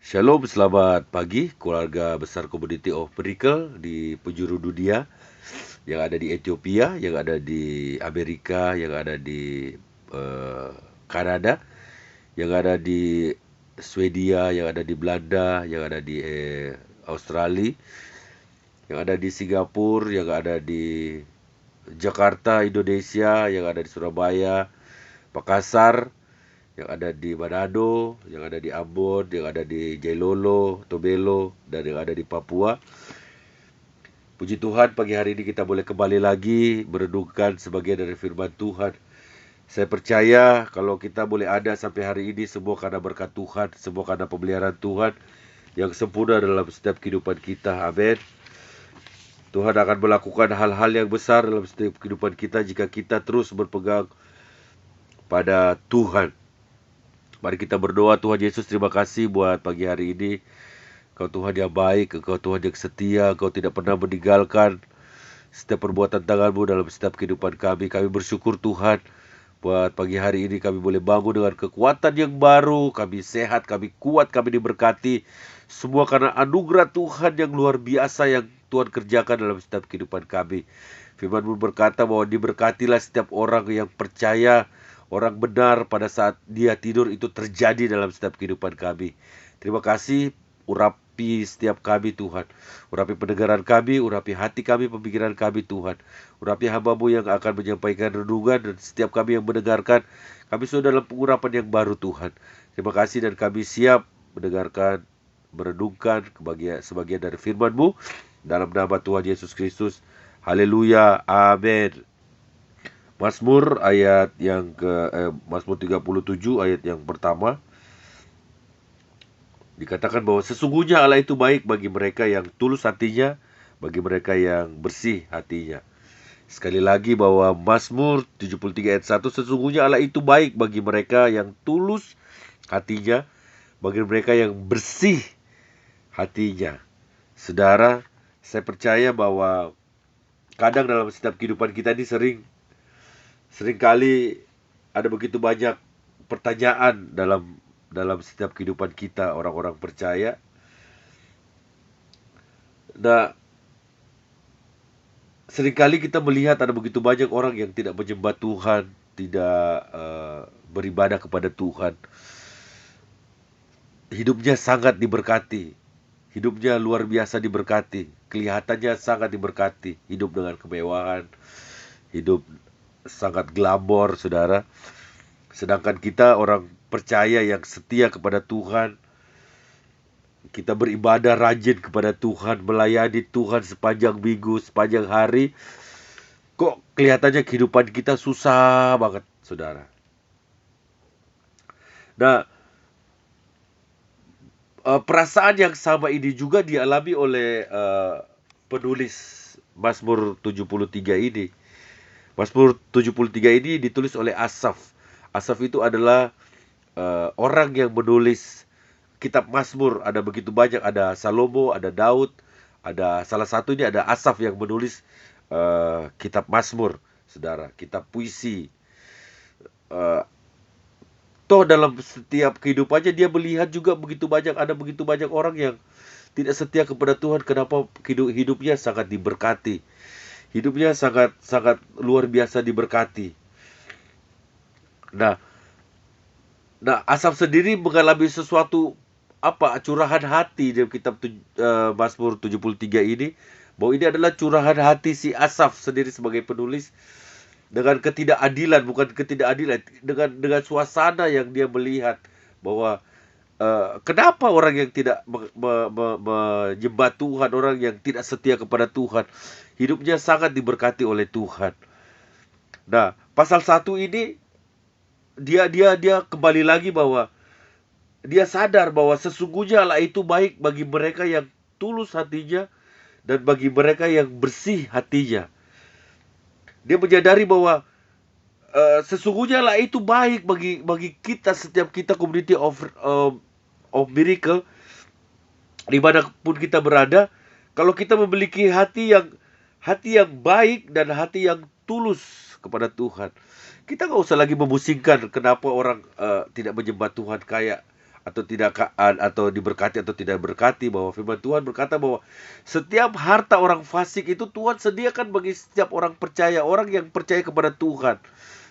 Shalom, selamat pagi keluarga besar Community of Miracle di penjuru dunia yang ada di Ethiopia, yang ada di Amerika, yang ada di eh, Kanada, yang ada di Swedia, yang ada di Belanda, yang ada di Australia, yang ada di Singapura, yang ada di Jakarta, Indonesia, yang ada di Surabaya, Makassar, yang ada di Manado, yang ada di Ambon, yang ada di Jailolo, Tobelo, dan yang ada di Papua. Puji Tuhan, pagi hari ini kita boleh kembali lagi merenungkan sebagian dari firman Tuhan. Saya percaya kalau kita boleh ada sampai hari ini semua karena berkat Tuhan, semua karena pemeliharaan Tuhan yang sempurna dalam setiap kehidupan kita. Amin. Tuhan akan melakukan hal-hal yang besar dalam setiap kehidupan kita jika kita terus berpegang pada Tuhan. Mari kita berdoa. Tuhan Yesus, terima kasih buat pagi hari ini. Kau Tuhan yang baik, Engkau Tuhan yang setia, Engkau tidak pernah meninggalkan setiap perbuatan tangan-Mu dalam setiap kehidupan kami. Kami bersyukur Tuhan buat pagi hari ini kami boleh bangun dengan kekuatan yang baru. Kami sehat, kami kuat, kami diberkati. Semua karena anugerah Tuhan yang luar biasa yang Tuhan kerjakan dalam setiap kehidupan kami. Firman-Mu berkata bahwa diberkatilah setiap orang yang percaya, orang benar pada saat dia tidur itu terjadi dalam setiap kehidupan kami. Terima kasih, urapi setiap kami Tuhan. Urapi pendengaran kami, urapi hati kami, pemikiran kami Tuhan. Urapi hamba-Mu yang akan menyampaikan renungan dan setiap kami yang mendengarkan. Kami sudah dalam pengurapan yang baru Tuhan. Terima kasih dan kami siap mendengarkan, merenungkan sebagian dari firman-Mu. Dalam nama Tuhan Yesus Kristus. Haleluya. Amin. Mazmur ayat yang Mazmur 37 ayat yang pertama dikatakan bahwa sesungguhnya Allah itu baik bagi mereka yang tulus hatinya, bagi mereka yang bersih hatinya. Sekali lagi bahwa Mazmur 73 ayat 1, sesungguhnya Allah itu baik bagi mereka yang tulus hatinya, bagi mereka yang bersih hatinya. Saudara, saya percaya bahwa kadang dalam setiap kehidupan kita ini seringkali ada begitu banyak pertanyaan dalam setiap kehidupan kita orang-orang percaya. Nah, seringkali kita melihat ada begitu banyak orang yang tidak menyembah Tuhan, tidak beribadah kepada Tuhan. Hidupnya sangat diberkati, hidupnya luar biasa diberkati, kelihatannya sangat diberkati, hidup dengan kemewahan, hidup sangat glamor, saudara. Sedangkan kita orang percaya yang setia kepada Tuhan, kita beribadah rajin kepada Tuhan, melayani Tuhan sepanjang minggu, sepanjang hari, kok kelihatannya kehidupan kita susah banget, saudara. Nah, perasaan yang sama ini juga dialami oleh penulis Mazmur 73 ini. Mazmur 73 ini ditulis oleh Asaf. Asaf itu adalah orang yang menulis kitab Mazmur. Ada begitu banyak, ada Salomo, ada Daud, ada salah satunya ada Asaf yang menulis kitab Mazmur, saudara, kitab puisi. Uh, Toh dalam setiap kehidupannya dia melihat juga ada begitu banyak orang yang tidak setia kepada Tuhan. Kenapa hidupnya sangat diberkati, hidupnya sangat sangat luar biasa diberkati. Nah, Asaf sendiri mengalami sesuatu curahan hati dalam kitab Mazmur 73 ini, bahwa ini adalah curahan hati si Asaf sendiri sebagai penulis dengan ketidakadilan, bukan ketidakadilan, dengan suasana yang dia melihat bahwa kenapa orang yang tidak menyembah Tuhan, orang yang tidak setia kepada Tuhan, hidupnya sangat diberkati oleh Tuhan. Nah, pasal 1 ini dia kembali lagi bahwa dia sadar bahwa sesungguhnya Allah itu baik bagi mereka yang tulus hatinya dan bagi mereka yang bersih hatinya. Dia menyadari bahwa sesungguhnya Allah itu baik bagi kita, setiap kita community of miracle, dimanapun kita berada. Kalau kita memiliki hati yang baik dan hati yang tulus kepada Tuhan, kita nggak usah lagi memusingkan kenapa orang tidak menyembah Tuhan, kayak atau diberkati atau tidak berkati, bahwa firman Tuhan berkata bahwa setiap harta orang fasik itu Tuhan sediakan bagi setiap orang percaya, orang yang percaya kepada Tuhan.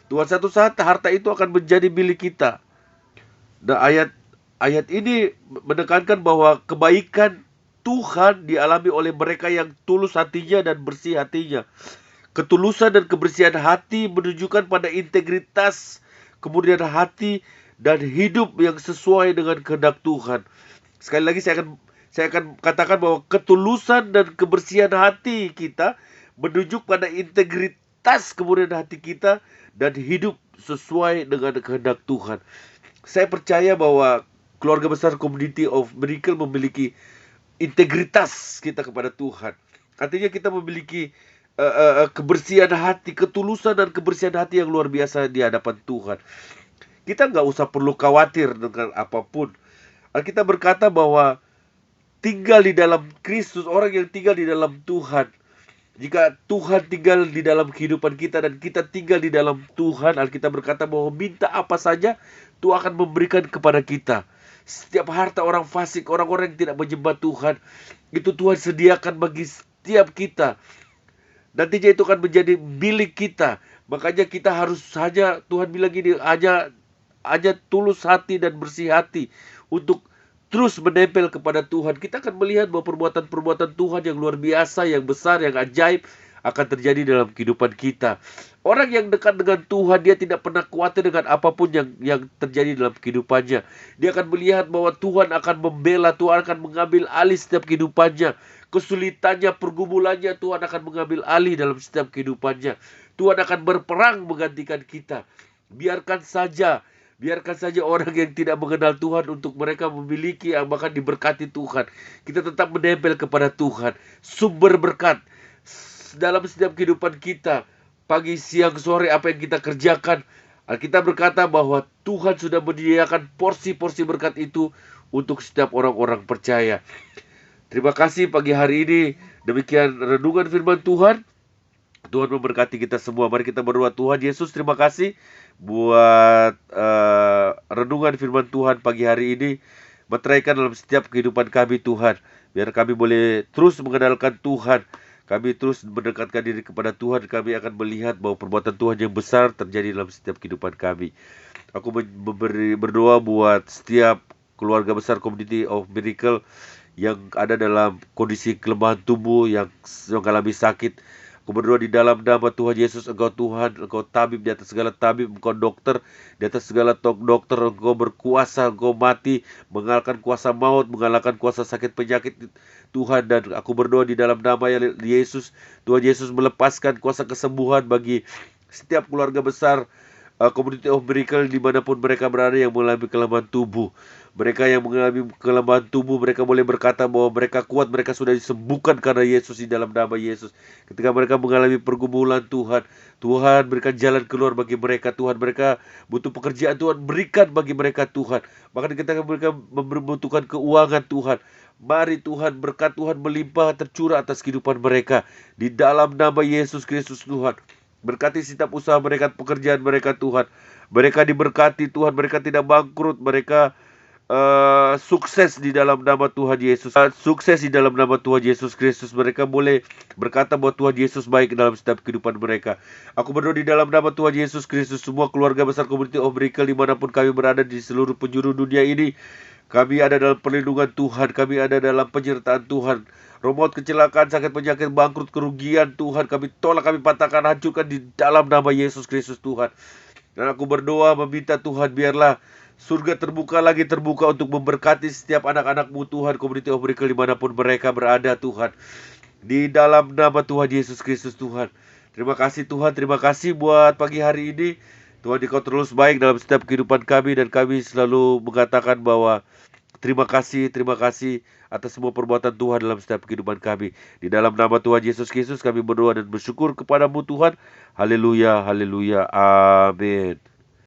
Tuhan satu saat harta itu akan menjadi milik kita. Nah, ayat ini menekankan bahwa kebaikan Tuhan dialami oleh mereka yang tulus hatinya dan bersih hatinya. Ketulusan dan kebersihan hati menunjukkan pada integritas, kemudian hati, dan hidup yang sesuai dengan kehendak Tuhan. Sekali lagi saya akan katakan bahwa ketulusan dan kebersihan hati kita menunjuk pada integritas kemudian hati kita dan hidup sesuai dengan kehendak Tuhan. Saya percaya bahwa keluarga besar Community of Miracle memiliki integritas kita kepada Tuhan. Artinya kita memiliki kebersihan hati, ketulusan dan kebersihan hati yang luar biasa di hadapan Tuhan. Kita nggak usah perlu khawatir dengan apapun. Alkitab berkata bahwa tinggal di dalam Kristus, orang yang tinggal di dalam Tuhan. Jika Tuhan tinggal di dalam kehidupan kita dan kita tinggal di dalam Tuhan, Alkitab berkata bahwa minta apa saja, Tuhan akan memberikan kepada kita. Setiap harta orang fasik, orang-orang yang tidak menyembah Tuhan, itu Tuhan sediakan bagi setiap kita. Nantinya itu akan menjadi milik kita. Makanya kita harus saja, Tuhan bilang gini, hanya tulus hati dan bersih hati untuk terus menempel kepada Tuhan. Kita akan melihat bahwa perbuatan-perbuatan Tuhan yang luar biasa, yang besar, yang ajaib akan terjadi dalam kehidupan kita. Orang yang dekat dengan Tuhan, dia tidak pernah khawatir dengan apapun yang terjadi dalam kehidupannya. Dia akan melihat bahwa Tuhan akan membela, Tuhan akan mengambil alih setiap kehidupannya. Kesulitannya, pergumulannya, Tuhan akan mengambil alih dalam setiap kehidupannya. Tuhan akan berperang menggantikan kita. Biarkan saja orang yang tidak mengenal Tuhan untuk mereka memiliki, bahkan diberkati Tuhan. Kita tetap menempel kepada Tuhan. Sumber berkat dalam setiap kehidupan kita. Pagi, siang, sore, apa yang kita kerjakan, Alkitab berkata bahwa Tuhan sudah menyediakan porsi-porsi berkat itu untuk setiap orang-orang percaya. Terima kasih pagi hari ini. Demikian renungan firman Tuhan. Tuhan memberkati kita semua. Mari kita berdoa. Tuhan Yesus, terima kasih buat renungan firman Tuhan pagi hari ini. Meteraikan dalam setiap kehidupan kami, Tuhan. Biar kami boleh terus mengenalkan Tuhan. Kami terus mendekatkan diri kepada Tuhan. Kami akan melihat bahwa perbuatan Tuhan yang besar terjadi dalam setiap kehidupan kami. Aku berdoa buat setiap keluarga besar Community of Miracle yang ada dalam kondisi kelemahan tubuh, yang mengalami sakit. Aku berdoa di dalam nama Tuhan Yesus, Engkau Tuhan, Engkau tabib di atas segala tabib, Engkau dokter di atas segala dokter, Engkau berkuasa, Engkau mati, mengalahkan kuasa maut, mengalahkan kuasa sakit penyakit, Tuhan. Dan aku berdoa di dalam nama Yesus, Tuhan Yesus melepaskan kuasa kesembuhan bagi setiap keluarga besar Community of Miracle dimanapun mereka berada yang mengalami kelemahan tubuh. Mereka yang mengalami kelemahan tubuh, mereka boleh berkata bahwa mereka kuat, mereka sudah disembuhkan karena Yesus, di dalam nama Yesus. Ketika mereka mengalami pergumulan, Tuhan berikan jalan keluar bagi mereka, Tuhan. Mereka butuh pekerjaan, Tuhan berikan bagi mereka, Tuhan. Bahkan ketika mereka membutuhkan keuangan, Tuhan, mari Tuhan, berkat Tuhan melimpah tercurah atas kehidupan mereka. Di dalam nama Yesus Kristus, Tuhan. Berkati setiap usaha mereka, pekerjaan mereka, Tuhan. Mereka diberkati, Tuhan. Mereka tidak bangkrut. Mereka sukses di dalam nama Tuhan Yesus. Sukses di dalam nama Tuhan Yesus Kristus. Mereka boleh berkata bahwa Tuhan Yesus baik dalam setiap kehidupan mereka. Aku berdoa di dalam nama Tuhan Yesus Kristus, semua keluarga besar Community of Miracle dimanapun kami berada di seluruh penjuru dunia ini, kami ada dalam perlindungan Tuhan. Kami ada dalam penyertaan Tuhan. Remote kecelakaan, sakit penyakit, bangkrut, kerugian, Tuhan kami tolak, kami patahkan, hancurkan di dalam nama Yesus Kristus, Tuhan. Dan aku berdoa meminta Tuhan, biarlah surga terbuka untuk memberkati setiap anak-anak-Mu, Tuhan, Community of Miracle dimanapun mereka berada, Tuhan. Di dalam nama Tuhan Yesus Kristus, Tuhan. Terima kasih Tuhan, terima kasih buat pagi hari ini. Tuhan, Engkau terus baik dalam setiap kehidupan kami, dan kami selalu mengatakan bahwa terima kasih atas semua perbuatan Tuhan dalam setiap kehidupan kami. Di dalam nama Tuhan Yesus Kristus kami berdoa dan bersyukur kepadamu, Tuhan. Haleluya, haleluya, amin.